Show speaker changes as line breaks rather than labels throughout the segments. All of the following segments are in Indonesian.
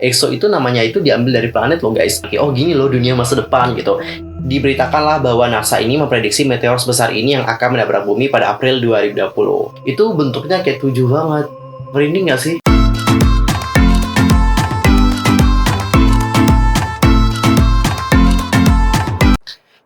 EXO itu namanya itu diambil dari planet loh guys. Oh gini loh dunia masa depan gitu. Diberitakanlah bahwa NASA ini memprediksi meteor sebesar ini yang akan menabrak bumi pada April 2020. Itu bentuknya kayak 7 banget. Merinding gak sih?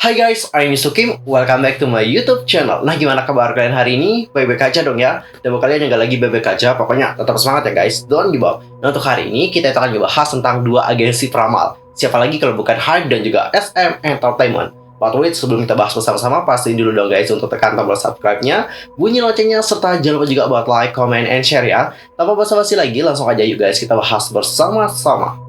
Hai guys, I'm Mr. Kim. Welcome back to my YouTube channel. Nah, gimana kabar kalian hari ini? Baik-baik aja dong ya. Dan buat kalian yang gak lagi baik-baik aja, pokoknya tetap semangat ya guys. Don't give up. Nah, untuk hari ini kita akan ngebahas tentang dua agensi peramal. Siapa lagi kalau bukan Hype dan juga SM Entertainment. But wait, sebelum kita bahas bersama-sama, pastiin dulu dong guys untuk tekan tombol subscribe-nya, bunyi loncengnya, serta jangan lupa juga buat like, comment, and share ya. Tanpa basa-basi lagi, langsung aja yuk guys, kita bahas bersama-sama.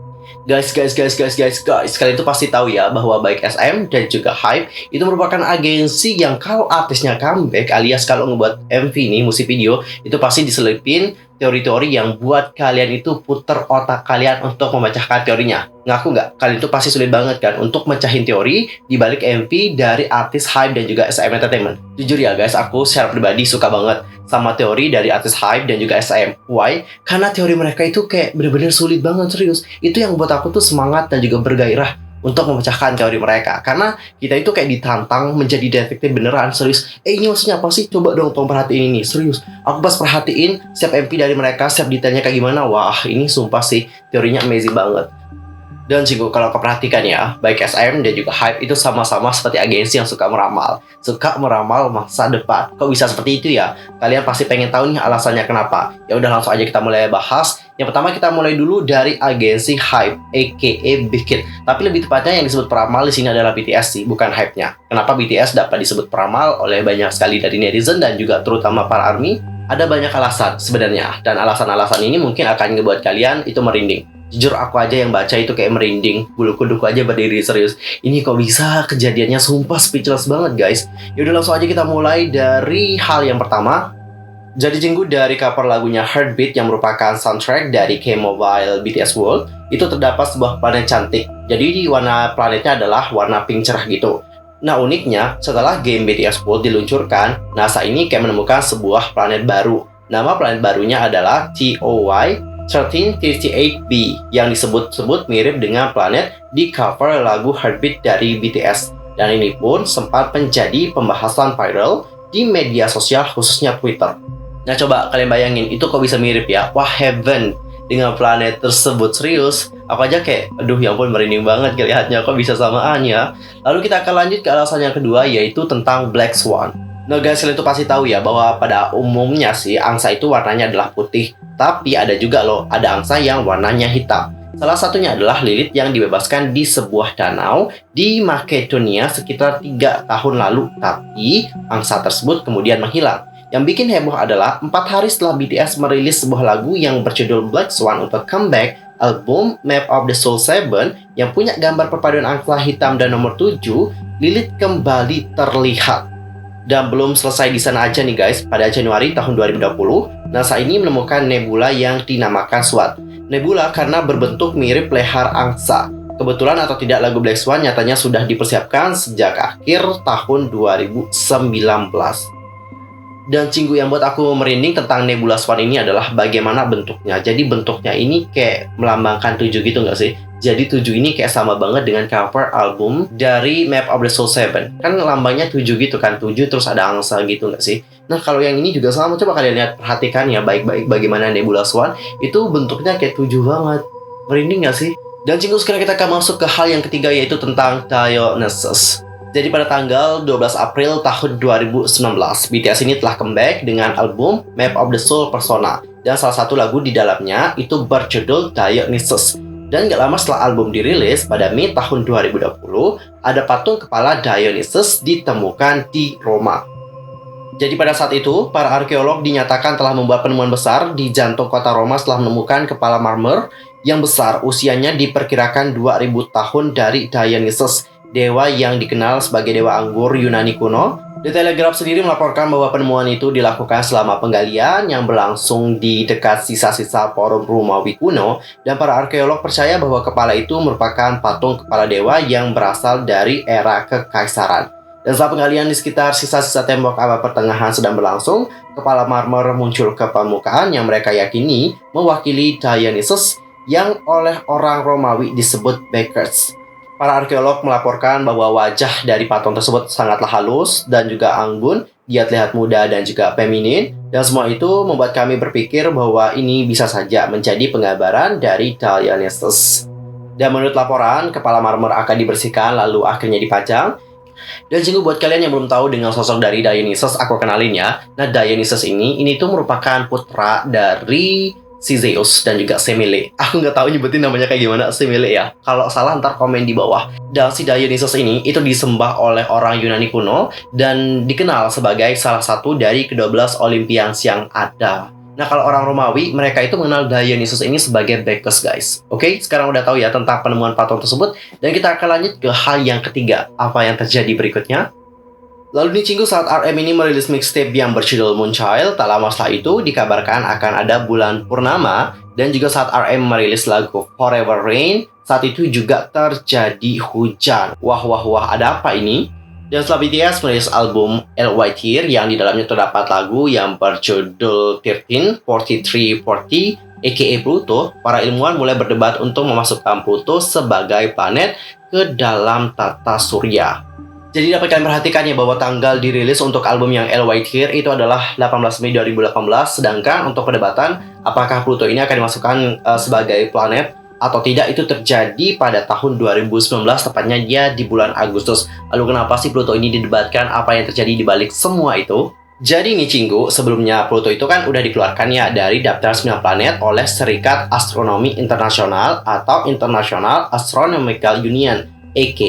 Guys, kalian tuh pasti tahu ya bahwa baik SM dan juga Hype itu merupakan agensi yang kalau artisnya comeback alias kalau ngebuat MV nih, musik video, itu pasti diselipin teori-teori yang buat kalian itu puter otak kalian untuk memecahkan teorinya. Ngaku nggak? Kalian tuh pasti sulit banget kan untuk mecahin teori di balik MV dari artis Hype dan juga SM Entertainment. Jujur ya guys, aku secara pribadi suka banget sama teori dari artis Hype dan juga SM. Why? Karena teori mereka itu kayak bener-bener sulit banget, serius. Itu yang buat aku tuh semangat dan juga bergairah untuk memecahkan teori mereka. Karena kita itu kayak ditantang menjadi detektif beneran, serius. Ini maksudnya apa sih? Coba dong tolong perhatiin ini, serius. Aku pas perhatiin setiap MP dari mereka, setiap detailnya kayak gimana. Wah, ini sumpah sih, teorinya amazing banget. Dan juga kalau kau perhatikan ya, baik SM dan juga Hype itu sama-sama seperti agensi yang suka meramal masa depan. Kok bisa seperti itu ya? Kalian pasti pengen tahu nih alasannya kenapa. Ya udah langsung aja kita mulai bahas. Yang pertama kita mulai dulu dari agensi Hype, aka Big Hit. Tapi lebih tepatnya yang disebut peramal di sini adalah BTS sih, bukan Hype-nya. Kenapa BTS dapat disebut peramal oleh banyak sekali dari netizen dan juga terutama para ARMY? Ada banyak alasan sebenarnya, dan alasan-alasan ini mungkin akan ngebuat kalian itu merinding. Jujur aku aja yang baca itu kayak merinding, bulu kuduku aja berdiri, serius. Ini kok bisa kejadiannya, sumpah speechless banget guys. Yaudah langsung aja kita mulai dari hal yang pertama. Jadi Jinggu dari cover lagunya Heartbeat yang merupakan soundtrack dari K-Mobile BTS World, itu terdapat sebuah planet cantik. Jadi warna planetnya adalah warna pink cerah gitu. Nah uniknya, setelah game BTS World diluncurkan, NASA ini kayak menemukan sebuah planet baru. Nama planet barunya adalah TOY 1358b yang disebut-sebut mirip dengan planet di cover lagu Heartbeat dari BTS. Dan ini pun sempat menjadi pembahasan viral di media sosial khususnya Twitter. Nah coba kalian bayangin, itu kok bisa mirip ya? Wah, heaven dengan planet tersebut, serius. Aku aja kayak, aduh ya ampun merinding banget lihatnya, kok bisa samaan ya. Lalu kita akan lanjut ke alasan yang kedua, yaitu tentang Black Swan. Nah guys, kalian tuh pasti tahu ya bahwa pada umumnya sih angsa itu warnanya adalah putih. Tapi ada juga loh, ada angsa yang warnanya hitam. Salah satunya adalah Lilith yang dibebaskan di sebuah danau di Makedonia sekitar 3 tahun lalu. Tapi angsa tersebut kemudian menghilang. Yang bikin heboh adalah 4 hari setelah BTS merilis sebuah lagu yang berjudul Black Swan untuk comeback album Map of the Soul 7 yang punya gambar perpaduan angsa hitam dan nomor 7, Lilith kembali terlihat. Dan belum selesai di sana aja nih guys, pada Januari tahun 2020, NASA ini menemukan nebula yang dinamakan SWAT. Nebula karena berbentuk mirip leher angsa. Kebetulan atau tidak, lagu Black Swan nyatanya sudah dipersiapkan sejak akhir tahun 2019. Dan Cinggu yang buat aku merinding tentang nebula Swan ini adalah bagaimana bentuknya. Jadi bentuknya ini kayak melambangkan 7 gitu nggak sih? Jadi 7 ini kayak sama banget dengan cover album dari Map of the Soul 7. Kan lambangnya 7 gitu kan, 7 terus ada angsa gitu nggak sih? Nah kalau yang ini juga sama, coba kalian lihat, perhatikan ya baik-baik bagaimana nebula Swan itu bentuknya kayak 7 banget. Merinding nggak sih? Dan Cinggu sekarang kita akan masuk ke hal yang ketiga, yaitu tentang Dionysus. Jadi pada tanggal 12 April tahun 2019, BTS ini telah comeback dengan album Map of the Soul Persona. Dan salah satu lagu di dalamnya itu berjudul Dionysus. Dan gak lama setelah album dirilis, pada Mei tahun 2020, ada patung kepala Dionysus ditemukan di Roma. Jadi pada saat itu, para arkeolog dinyatakan telah membuat penemuan besar di jantung kota Roma setelah menemukan kepala marmer yang besar, usianya diperkirakan 2000 tahun dari Dionysus, dewa yang dikenal sebagai dewa anggur Yunani kuno. The Telegraph sendiri melaporkan bahwa penemuan itu dilakukan selama penggalian yang berlangsung di dekat sisa-sisa forum Romawi kuno, dan para arkeolog percaya bahwa kepala itu merupakan patung kepala dewa yang berasal dari era kekaisaran. Dan setelah penggalian di sekitar sisa-sisa tembok abad pertengahan sedang berlangsung, kepala marmer muncul ke permukaan yang mereka yakini mewakili Dionysus yang oleh orang Romawi disebut Bacchus. Para arkeolog melaporkan bahwa wajah dari patung tersebut sangatlah halus dan juga anggun, dia terlihat muda dan juga feminin, dan semua itu membuat kami berpikir bahwa ini bisa saja menjadi penggambaran dari Dionysus. Dan menurut laporan, kepala marmer akan dibersihkan lalu akhirnya dipajang. Dan juga buat kalian yang belum tahu dengan sosok dari Dionysus, aku kenalin ya. Nah, Dionysus ini tuh merupakan putra dari si Zeus dan juga Semele. Aku nggak tahu nyebutin namanya kayak gimana, Semele ya. Kalau salah ntar komen di bawah. Dan si Dionysus ini itu disembah oleh orang Yunani kuno dan dikenal sebagai salah satu dari ke-12 Olympians yang ada. Nah, kalau orang Romawi, mereka itu mengenal Dionysus ini sebagai Bacchus, guys. Oke, sekarang udah tahu ya tentang penemuan patung tersebut. Dan kita akan lanjut ke hal yang ketiga. Apa yang terjadi berikutnya? Lalu nih Cinggu, saat RM ini merilis mixtape yang berjudul Moonchild, tak lama setelah itu dikabarkan akan ada bulan purnama. Dan juga saat RM merilis lagu Forever Rain, saat itu juga terjadi hujan. Wah, ada apa ini? Dan setelah BTS merilis album LYT yang di dalamnya terdapat lagu yang berjudul 134340 aka Pluto, para ilmuwan mulai berdebat untuk memasukkan Pluto sebagai planet ke dalam tata surya. Jadi dapat kalian perhatikan ya bahwa tanggal dirilis untuk album yang LYT itu adalah 18 Mei 2018, sedangkan untuk perdebatan apakah Pluto ini akan dimasukkan sebagai planet atau tidak itu terjadi pada tahun 2019, tepatnya dia di bulan Agustus. Lalu kenapa sih Pluto ini didebatkan? Apa yang terjadi di balik semua itu? Jadi nih Cinggu, sebelumnya Pluto itu kan udah dikeluarkan ya dari daftar 9 planet oleh Serikat Astronomi Internasional atau International Astronomical Union aka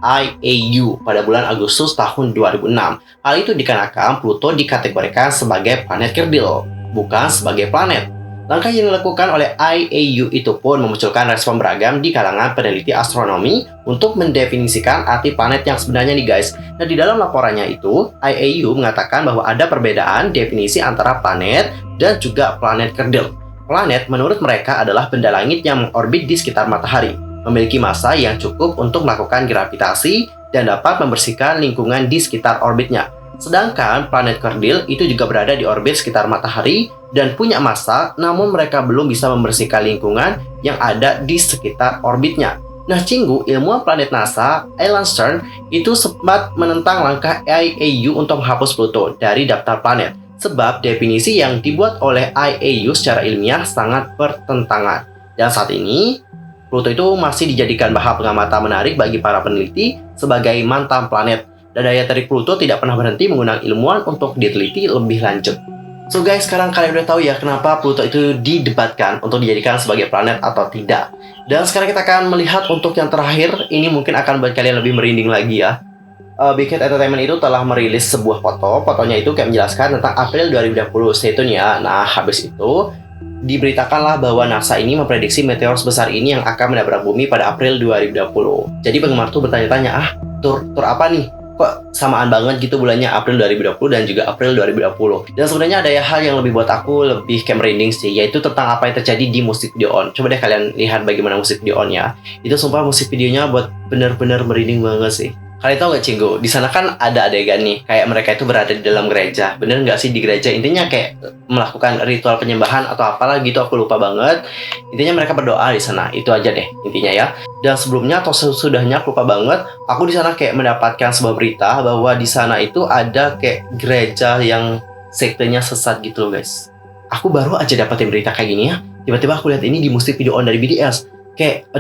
IAU pada bulan Agustus tahun 2006. Hal itu dikarenakan Pluto dikategorikan sebagai planet kerdil, bukan sebagai planet. Langkah yang dilakukan oleh IAU itu pun memunculkan respon beragam di kalangan peneliti astronomi untuk mendefinisikan arti planet yang sebenarnya nih guys. Nah, di dalam laporannya itu, IAU mengatakan bahwa ada perbedaan definisi antara planet dan juga planet kerdil. Planet menurut mereka adalah benda langit yang mengorbit di sekitar matahari, memiliki massa yang cukup untuk melakukan gravitasi dan dapat membersihkan lingkungan di sekitar orbitnya. Sedangkan planet kerdil itu juga berada di orbit sekitar matahari dan punya massa, namun mereka belum bisa membersihkan lingkungan yang ada di sekitar orbitnya. Nah Cinggu, ilmuwan planet NASA, Alan Stern, itu sempat menentang langkah IAU untuk menghapus Pluto dari daftar planet, sebab definisi yang dibuat oleh IAU secara ilmiah sangat bertentangan. Dan saat ini, Pluto itu masih dijadikan bahan pengamatan menarik bagi para peneliti sebagai mantan planet. Dan daya tarik Pluto tidak pernah berhenti mengundang ilmuwan untuk diteliti lebih lanjut. So guys, sekarang kalian udah tahu ya kenapa Pluto itu didebatkan untuk dijadikan sebagai planet atau tidak. Dan sekarang kita akan melihat untuk yang terakhir, ini mungkin akan buat kalian lebih merinding lagi ya. Big Hit Entertainment itu telah merilis sebuah foto. Fotonya itu kayak menjelaskan tentang April 2020, stay tune ya. Nah, habis itu diberitakanlah bahwa NASA ini memprediksi meteor sebesar ini yang akan menabrak bumi pada April 2020. Jadi penggemar tuh bertanya-tanya, tur apa nih? Kok samaan banget gitu bulannya April 2020 dan juga April 2020. Dan sebenarnya ada hal yang lebih buat aku lebih kayak merinding sih, yaitu tentang apa yang terjadi di musik video On. Coba deh kalian lihat bagaimana musik video On-nya. Itu sumpah musik videonya buat bener-bener merinding banget sih. Kalian tahu gak Cinggu, di sana kan ada adegan nih, kayak mereka itu berada di dalam gereja. Bener nggak sih di gereja? Intinya kayak melakukan ritual penyembahan atau apalah gitu, aku lupa banget. Intinya mereka berdoa di sana, itu aja deh intinya ya. Dan sebelumnya atau sesudahnya aku lupa banget, aku di sana kayak mendapatkan sebuah berita bahwa di sana itu ada kayak gereja yang sektenya sesat gitu loh guys. Aku baru aja dapetin berita kayak gini ya. Tiba-tiba aku lihat ini di musik video On dari BTS. Kayak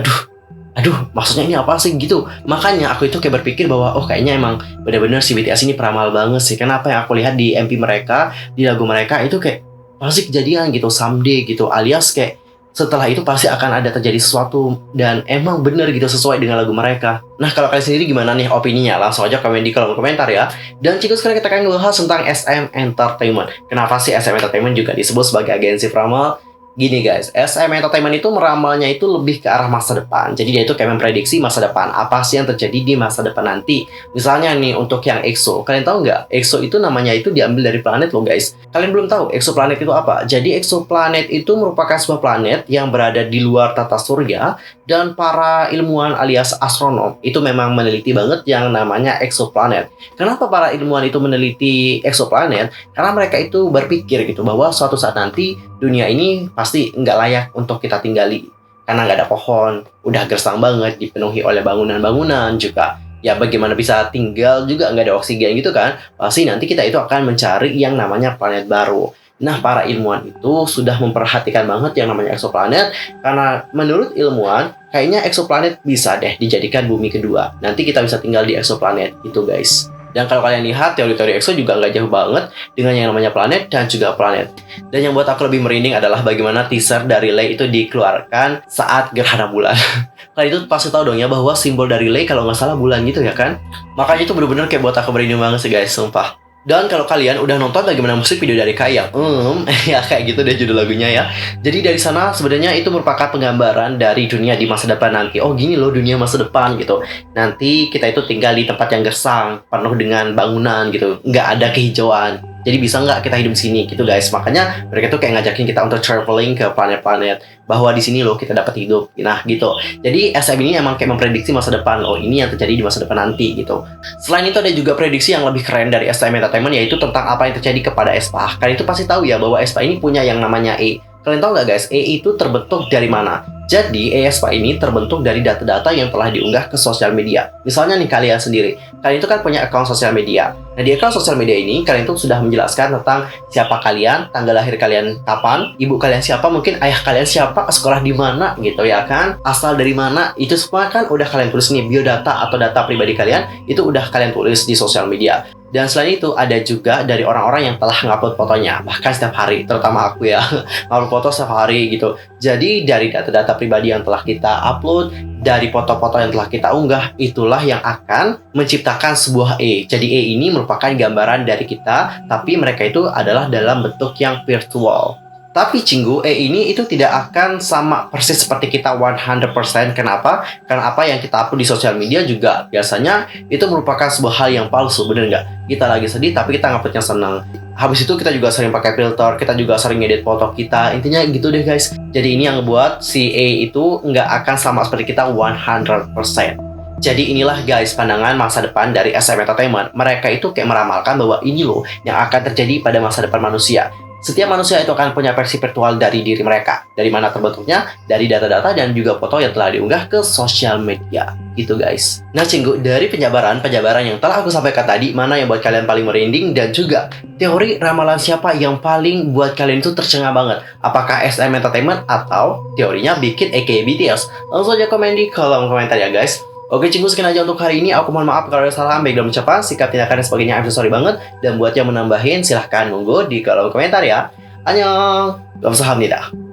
aduh, maksudnya ini apa sih gitu. Makanya aku itu kayak berpikir bahwa kayaknya emang benar-benar si BTS ini peramal banget sih. Kenapa yang aku lihat di MP mereka, di lagu mereka itu kayak pasti kejadian gitu someday gitu. Alias kayak setelah itu pasti akan ada terjadi sesuatu dan emang bener gitu sesuai dengan lagu mereka. Nah kalau kalian sendiri gimana nih opininya? Langsung aja komen di kolom komentar ya. Dan Cinggu, sekarang kita akan ngebahas tentang SM Entertainment. Kenapa sih SM Entertainment juga disebut sebagai agensi peramal? Gini guys, SM Entertainment itu meramalnya itu lebih ke arah masa depan. Jadi dia itu kayak memprediksi masa depan. Apa sih yang terjadi di masa depan nanti. Misalnya nih untuk yang EXO. Kalian tahu nggak? EXO itu namanya itu diambil dari planet loh guys. Kalian belum tahu exoplanet itu apa? Jadi exoplanet itu merupakan sebuah planet yang berada di luar tata surya. Dan para ilmuwan alias astronom itu memang meneliti banget yang namanya exoplanet. Kenapa para ilmuwan itu meneliti exoplanet? Karena mereka itu berpikir gitu bahwa suatu saat nanti dunia ini pasti nggak layak untuk kita tinggali. karena nggak ada pohon, udah gersang banget, dipenuhi oleh bangunan-bangunan juga. Ya bagaimana bisa tinggal juga nggak ada oksigen gitu kan? Pasti nanti kita itu akan mencari yang namanya planet baru. Nah, para ilmuwan itu sudah memperhatikan banget yang namanya eksoplanet karena menurut ilmuwan, kayaknya eksoplanet bisa deh dijadikan bumi kedua. Nanti kita bisa tinggal di eksoplanet itu, guys. Dan kalau kalian lihat, teori-teori ekso juga nggak jauh banget dengan yang namanya planet dan juga planet. Dan yang buat aku lebih merinding adalah bagaimana teaser dari Lay itu dikeluarkan saat gerhana bulan. Kalian itu pasti tahu dong ya bahwa simbol dari Lay kalau nggak salah bulan gitu ya kan? Makanya itu bener-bener kayak buat aku merinding banget sih guys, sumpah. Dan kalau kalian udah nonton bagaimana musik video dari Kayang, ya kayak gitu deh judul lagunya ya. Jadi dari sana sebenarnya itu merupakan penggambaran dari dunia di masa depan nanti. Oh gini loh dunia masa depan gitu. Nanti kita itu tinggal di tempat yang gersang, penuh dengan bangunan gitu, nggak ada kehijauan. Jadi bisa nggak kita hidup di sini gitu guys. Makanya mereka tuh kayak ngajakin kita untuk traveling ke planet-planet. Bahwa di sini loh kita dapat hidup. Nah gitu. Jadi SM ini emang kayak memprediksi masa depan. Oh ini yang terjadi di masa depan nanti gitu. Selain itu ada juga prediksi yang lebih keren dari SM Entertainment, yaitu tentang apa yang terjadi kepada Aespa. Kalian itu pasti tahu ya bahwa Aespa ini punya yang namanya E. Kalian tahu nggak guys, E itu terbentuk dari mana? Jadi, Aespa ini terbentuk dari data-data yang telah diunggah ke sosial media. Misalnya nih kalian sendiri, kalian itu kan punya account sosial media. Nah, di account sosial media ini, kalian itu sudah menjelaskan tentang siapa kalian, tanggal lahir kalian kapan, ibu kalian siapa, mungkin ayah kalian siapa, sekolah di mana gitu ya kan, asal dari mana, itu semua kan udah kalian tulis nih, biodata atau data pribadi kalian, itu udah kalian tulis di sosial media. Dan selain itu ada juga dari orang-orang yang telah ngupload fotonya, bahkan setiap hari, terutama aku ya, ngupload foto setiap hari gitu. Jadi dari data-data pribadi yang telah kita upload, dari foto-foto yang telah kita unggah, itulah yang akan menciptakan sebuah E. Jadi E ini merupakan gambaran dari kita, tapi mereka itu adalah dalam bentuk yang virtual. Tapi Cinggu, ini itu tidak akan sama persis seperti kita 100%. Kenapa? Karena apa yang kita upload di sosial media juga biasanya itu merupakan sebuah hal yang palsu, bener nggak? Kita lagi sedih tapi kita nguploadnya senang. Habis itu kita juga sering pakai filter, kita juga sering ngedit foto kita. Intinya gitu deh guys. Jadi ini yang ngebuat si itu nggak akan sama seperti kita 100%. Jadi inilah guys pandangan masa depan dari SM Entertainment. Mereka itu kayak meramalkan bahwa ini loh yang akan terjadi pada masa depan manusia. Setiap manusia itu akan punya versi virtual dari diri mereka. Dari mana terbentuknya? Dari data-data dan juga foto yang telah diunggah ke sosial media. Gitu guys. Nah Cinggu, dari penjabaran yang telah aku sampaikan tadi, mana yang buat kalian paling merinding dan juga teori ramalan siapa yang paling buat kalian itu tercengang banget? Apakah SM Entertainment atau teorinya bikin aka BTS? Langsung aja komen di kolom komentar ya guys. Oke Cinggu, sekian aja untuk hari ini. Aku mohon maaf kalau ada salah baik dalam ucapan, sikap, tindakan, dan sebagainya. I'm so sorry banget. Dan buat yang menambahin, silahkan nunggu di kolom komentar ya. Annyeong. Kamsahamnida.